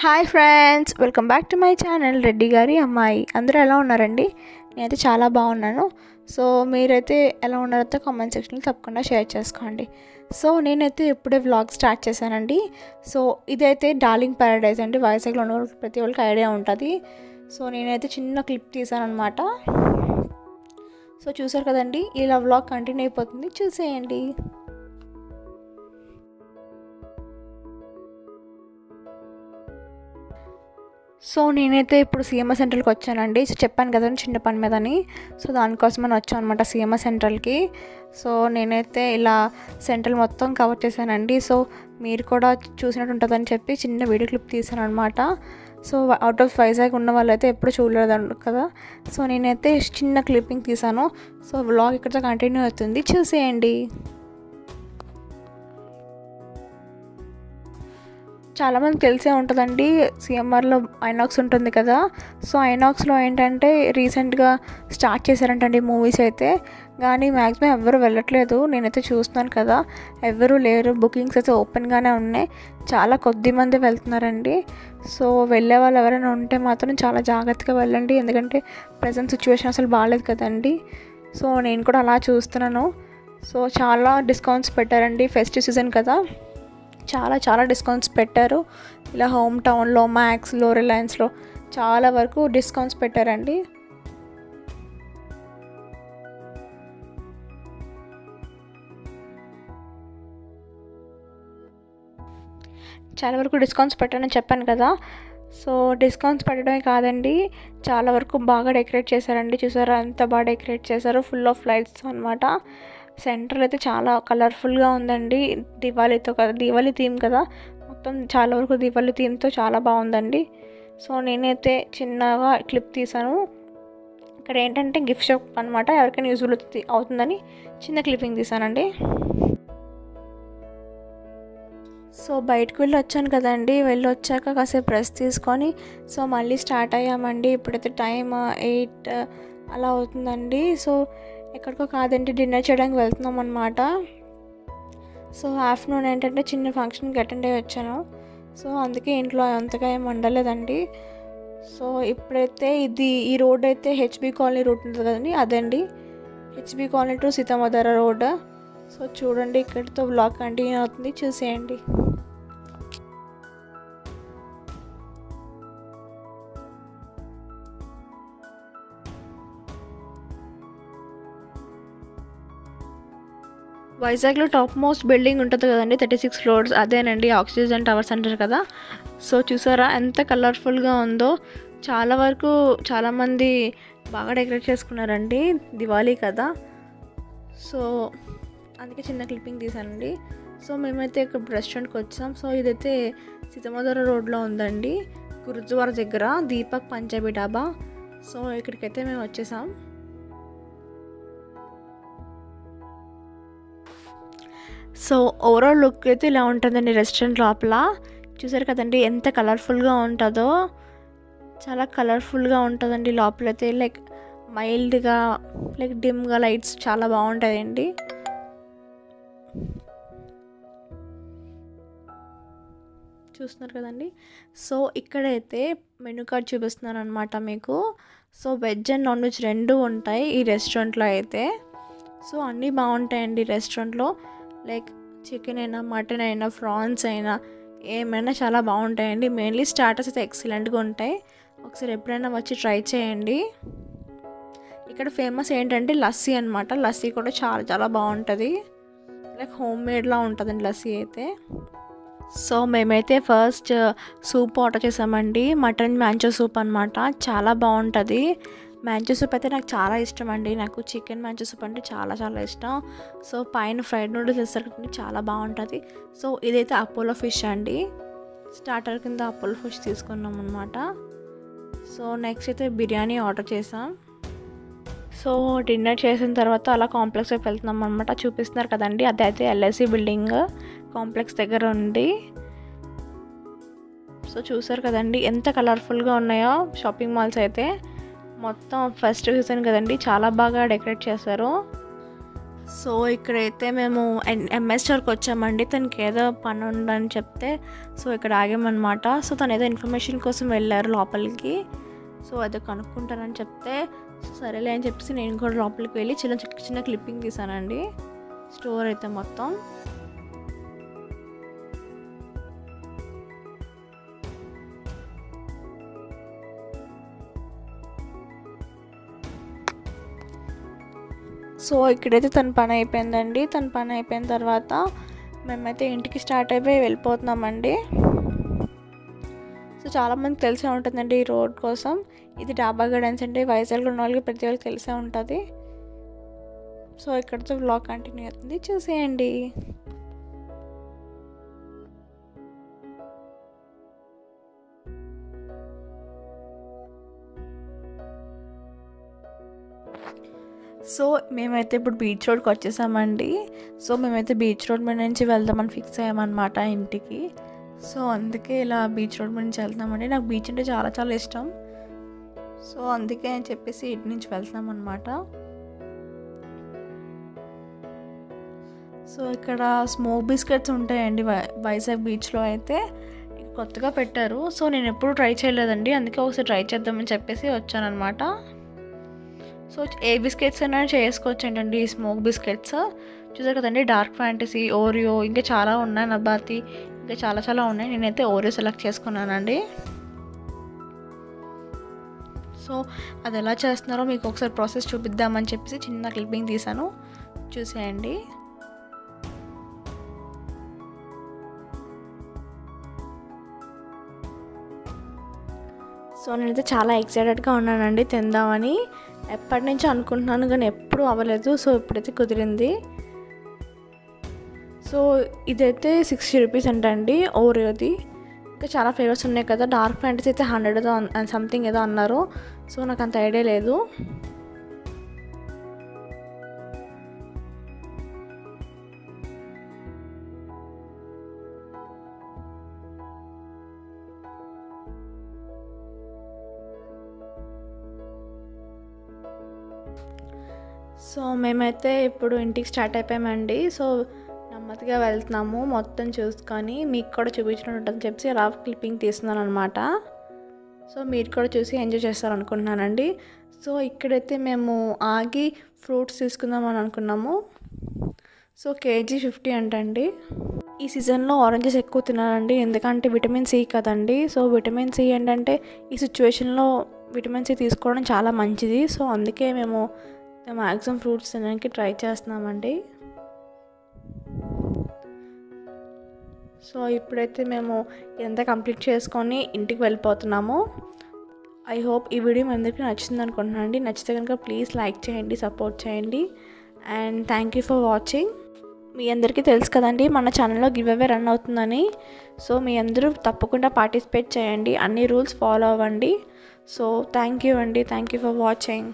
Hi friends, welcome back to my channel Reddy గారి అమ్మాయి. అందరూ ఎలా ఉన్నారండి? నేనైతే చాలా బాగున్నాను. సో మీరైతే ఎలా ఉన్నారో కామెంట్ సెక్షన్లో తప్పకుండా షేర్ చేసుకోండి. సో నేనైతే ఇప్పుడే వ్లాగ్ స్టార్ట్ చేశానండి. సో ఇదైతే డార్లింగ్ ప్యారడైజ్ అండి. వైజాగ్లో ఉన్న ప్రతి ఒక్కరికి ఐడియా ఉంటుంది. సో నేనైతే చిన్న క్లిప్ తీసాను అనమాట. సో చూసారు కదండి, ఇలా వ్లాగ్ కంటిన్యూ అయిపోతుంది, చూసేయండి. సో నేనైతే ఇప్పుడు సిఎంఎస్ సెంట్రల్కి వచ్చానండి. సో చెప్పాను కదండి చిన్న పని మీదని. సో దానికోసమని వచ్చాను అనమాట సిఎంఎస్ సెంట్రల్కి. సో నేనైతే ఇలా సెంట్రల్ మొత్తం కవర్ చేశానండి. సో మీరు కూడా చూసినట్టు ఉంటుందని చెప్పి చిన్న వీడియో క్లిప్ తీసాను అనమాట. సో అవుట్ ఆఫ్ వైజాగ్ ఉన్న వాళ్ళైతే ఎప్పుడు చూడలేదు కదా. సో నేనైతే చిన్న క్లిప్పింగ్ తీసాను. సో వ్లాగ్ ఇక్కడితో కంటిన్యూ అవుతుంది, చూసేయండి. చాలామందికి తెలిసే ఉంటుందండి, సిఎంఆర్లో ఐనాక్స్ ఉంటుంది కదా. సో ఐనాక్స్లో ఏంటంటే రీసెంట్గా స్టార్ట్ చేశారంటండి మూవీస్ అయితే. కానీ మ్యాక్సిమం ఎవరు వెళ్ళట్లేదు, నేనైతే చూస్తున్నాను కదా, ఎవరు లేరు. బుకింగ్స్ అయితే ఓపెన్గానే ఉన్నాయి, చాలా కొద్ది మంది వెళ్తున్నారండి. సో వెళ్ళే వాళ్ళు ఎవరైనా ఉంటే మాత్రం చాలా జాగ్రత్తగా వెళ్ళండి, ఎందుకంటే ప్రజెంట్ సిచ్యువేషన్ అసలు బాగాలేదు కదండి. సో నేను కూడా అలా చూస్తున్నాను. సో చాలా డిస్కౌంట్స్ పెట్టారండి, ఫెస్టివ్ సీజన్ కదా, చాలా డిస్కౌంట్స్ పెట్టారు. ఇలా హోమ్ టౌన్లో, మ్యాక్స్లో, రిలయన్స్లో చాలా వరకు డిస్కౌంట్స్ పెట్టారండి. చాలా వరకు డిస్కౌంట్స్ పెట్టారని చెప్పాను కదా. సో డిస్కౌంట్స్ పెట్టడమే కాదండి, చాలా వరకు బాగా డెకరేట్ చేశారండి. చూసారా ఎంత బాగా డెకరేట్ చేశారు, ఫుల్ ఆఫ్ లైట్స్ అనమాట. సెంటర్ అయితే చాలా కలర్ఫుల్గా ఉందండి, దివాళీతో కదా, దివాళీ థీమ్ కదా, మొత్తం చాలా వరకు దివాళీ థీమ్తో చాలా బాగుందండి. సో నేనైతే చిన్నగా క్లిప్ తీసాను. ఇక్కడ ఏంటంటే గిఫ్ట్ షాప్ అనమాట, ఎవరికైనా యూజ్ఫుల్ అవుతుందని చిన్న క్లిప్పింగ్ తీసానండి. సో బయటకు వెళ్ళి వచ్చాను కదండి, వెళ్ళి వచ్చాక కాసేపు రెస్ట్ తీసుకొని సో మళ్ళీ స్టార్ట్ అయ్యామండి. ఇప్పుడైతే టైం 8 అలా అవుతుందండి. సో ఎక్కడికో కాదండి, డిన్నర్ చేయడానికి వెళ్తున్నాం అనమాట. సో ఆఫ్టర్నూన్ ఏంటంటే చిన్న ఫంక్షన్కి అటెండ్ అయ్యి వచ్చాను. సో అందుకే ఇంట్లో అంతగా ఏం వండలేదండి. సో ఇప్పుడైతే ఈ రోడ్ అయితే హెచ్బి కాలనీ రూట్ ఉంటుంది కదండి, అదండి HB colony to Seethammadhara road. So చూడండి, ఇక్కడితో వ్లాగ్ కంటిన్యూ అవుతుంది, చూసేయండి. వైజాగ్లో టాప్ మోస్ట్ బిల్డింగ్ ఉంటుంది కదండి, 36 ఫ్లోర్స్, అదేనండి ఆక్సిజన్ టవర్స్ అంటారు కదా. సో చూసారా ఎంత కలర్ఫుల్గా ఉందో. చాలా వరకు చాలామంది బాగా డెకరేట్ చేసుకున్నారండి, దివాళీ కదా. సో అందుకే చిన్న క్లిప్పింగ్ తీసానండి. సో మేమైతే ఇక్కడ రెస్టారెంట్కి వచ్చాం. సో ఇదైతే సీతామధర రోడ్లో ఉందండి, గురుద్వారా దగ్గర, దీపక్ పంజాబీ డాబా. సో ఇక్కడికైతే మేము వచ్చేసాం. సో ఓవరాల్ లుక్ అయితే ఇలా ఉంటుందండి రెస్టారెంట్ లోపల. చూసారు కదండి ఎంత కలర్ఫుల్గా ఉంటుందో, చాలా కలర్ఫుల్గా ఉంటుందండి లోపలైతే. లైక్ మైల్డ్గా, లైక్ డిమ్గా లైట్స్ చాలా బాగుంటాయండి. చూస్తున్నారు కదండి. సో ఇక్కడైతే మెనూ కార్డ్ చూపిస్తున్నాను అనమాట మీకు. So veg and non veg రెండు ఉంటాయి ఈ రెస్టారెంట్లో అయితే. సో అన్నీ బాగుంటాయండి రెస్టారెంట్లో, లైక్ చికెన్ అయినా, మటన్ అయినా, ఫ్రాన్స్ అయినా, ఏమైనా చాలా బాగుంటాయండి. మెయిన్లీ స్టార్టర్స్ అయితే ఎక్సలెంట్గా ఉంటాయి, ఒకసారి ఎప్పుడైనా వచ్చి ట్రై చేయండి. ఇక్కడ ఫేమస్ ఏంటంటే లస్సీ అనమాట. లస్సీ కూడా చాలా బాగుంటుంది, లైక్ హోమ్ మేడ్లా ఉంటుందండి లస్సీ అయితే. సో మేమైతే ఫస్ట్ సూప్ ఆర్డర్ చేసామండి, మటన్ మ్యాంచో సూప్ అనమాట, చాలా బాగుంటుంది. మ్యాంచో సూప్ అయితే నాకు చాలా ఇష్టం అండి, నాకు చికెన్ మ్యాంచో సూప్ అంటే చాలా ఇష్టం. సో పైన ఫ్రైడ్ నూడిల్స్ వేస్తారు, చాలా బాగుంటుంది. సో ఇదైతే అపోలో ఫిష్ అండి, స్టార్టర్ కింద అపోలో ఫిష్ తీసుకున్నాం అనమాట. సో నెక్స్ట్ అయితే బిర్యానీ ఆర్డర్ చేసాం. సో డిన్నర్ చేసిన తర్వాత అలా కాంప్లెక్స్ వైపు వెళ్తున్నాం అనమాట. చూపిస్తున్నారు కదండి, అదైతే ఎల్ఐసి బిల్డింగ్ కాంప్లెక్స్ దగ్గర ఉంది. సో చూసారు కదండి ఎంత కలర్ఫుల్గా ఉన్నాయో షాపింగ్ మాల్స్ అయితే. మొత్తం ఫెస్టివ్ సీజన్ కదండి, చాలా బాగా డెకరేట్ చేశారు. సో ఇక్కడైతే మేము ఎంఎస్ స్టోర్కి వచ్చామండి. తనకి ఏదో పని ఉందని చెప్తే సో ఇక్కడ ఆగామన్నమాట. సో తను ఏదో ఇన్ఫర్మేషన్ కోసం వెళ్ళారు లోపలికి. సో ఏదో కనుక్కుంటారని చెప్తే సరేలే అని చెప్పేసి నేను కూడా లోపలికి వెళ్ళి చిన్న క్లిప్పింగ్ తీసానండి స్టోర్ అయితే మొత్తం. సో ఇక్కడైతే తన పని అయిపోయిందండి. తన పని అయిపోయిన తర్వాత మేమైతే ఇంటికి స్టార్ట్ అయిపోయి వెళ్ళిపోతున్నామండి. సో చాలామందికి తెలిసే ఉంటుందండి ఈ రోడ్ కోసం. ఇది డాబా గార్డెన్స్ అంటే వైజాగ్లో ఉన్న వాళ్ళకి ప్రతి ఒక్కరికి తెలిసే ఉంటుంది. సో ఇక్కడితో వ్లాగ్ కంటిన్యూ అవుతుంది, చూసేయండి. సో మేమైతే ఇప్పుడు బీచ్ రోడ్కి వచ్చేసామండి. సో మేమైతే బీచ్ రోడ్ మీద నుంచి వెళ్దామని ఫిక్స్ అయ్యామన్నమాట ఇంటికి. సో అందుకే ఇలా బీచ్ రోడ్ మీద నుంచి వెళ్తామండి. నాకు బీచ్ అంటే చాలా చాలా ఇష్టం. సో అందుకే అని చెప్పేసి ఇటు నుంచి వెళ్తాం అన్నమాట. సో ఇక్కడ స్మోక్ బిస్కెట్స్ ఉంటాయండి వైజాగ్ బీచ్లో అయితే కొత్తగా పెట్టారు. సో నేను ఎప్పుడు ట్రై చేయలేదండి, అందుకే ఒకసారి ట్రై చేద్దామని చెప్పేసి వచ్చానమాట. సో ఏ బిస్కెట్స్ అయినా చేసుకోవచ్చు ఏంటండి ఈ స్మోక్ బిస్కెట్స్. చూసారు కదండి, డార్క్ ఫ్యాంటసీ, ఓరియో, ఇంకా చాలా ఉన్నాయి, నబాతి, ఇంకా చాలా చాలా ఉన్నాయి. నేనైతే ఓరియో సెలెక్ట్ చేసుకున్నానండి. సో అది ఎలా చేస్తున్నారో మీకు ఒకసారి ప్రాసెస్ చూపిద్దామని చెప్పేసి చిన్న క్లిప్పింగ్ తీసాను, చూసేయండి. సో నేనైతే చాలా ఎక్సైటెడ్గా ఉన్నానండి తిందామని. ఎప్పటి నుంచో అనుకుంటున్నాను కానీ ఎప్పుడూ అవ్వలేదు. సో ఇప్పుడైతే కుదిరింది. సో ఇదైతే 60 రూపీస్ అంటండి ఓరియోది. ఇంకా చాలా ఫ్లేవర్స్ ఉన్నాయి కదా. డార్క్ ఫ్యాంటసీ అయితే 100 సంథింగ్ ఏదో అన్నారు. సో నాకు అంత ఐడియా లేదు. సో మేమైతే ఇప్పుడు ఇంటికి స్టార్ట్ అయిపోయామండి. సో నెమ్మదిగా వెళ్తున్నాము, మొత్తం చూసుకొని మీకు కూడా చూపించినట్టు ఉంటుందని చెప్పి అలా క్లిప్పింగ్ తీస్తున్నాను అనమాట. సో మీరు కూడా చూసి ఎంజాయ్ చేస్తారనుకుంటున్నానండి. సో ఇక్కడైతే మేము ఆగి ఫ్రూట్స్ తీసుకుందామని అనుకున్నాము. సో కేజీ 50 అంటండి. ఈ సీజన్లో ఆరెంజెస్ ఎక్కువ తినాలండి, ఎందుకంటే విటమిన్ సి కదండి. సో విటమిన్ సి ఏంటంటే ఈ సిచ్యువేషన్లో విటమిన్ సి తీసుకోవడం చాలా మంచిది. సో అందుకే మేము మ్యాక్సిమం ఫ్రూట్స్ తినడానికి ట్రై చేస్తున్నామండి. సో ఇప్పుడైతే మేము ఇదంతా కంప్లీట్ చేసుకొని ఇంటికి వెళ్ళిపోతున్నాము. ఐ హోప్ ఈ వీడియో మీ అందరికీ నచ్చింది అనుకుంటున్నాను అండి. నచ్చితే కనుక ప్లీజ్ లైక్ చేయండి, సపోర్ట్ చేయండి. And thank you for watching. మీ అందరికీ తెలుసు కదండి మన ఛానల్లో గివ్ అవే రన్ అవుతుందని. సో మీ అందరూ తప్పకుండా పార్టిసిపేట్ చేయండి, అన్ని రూల్స్ ఫాలో అవ్వండి. సో థ్యాంక్ యూ అండి, థ్యాంక్ యూ ఫర్ వాచింగ్.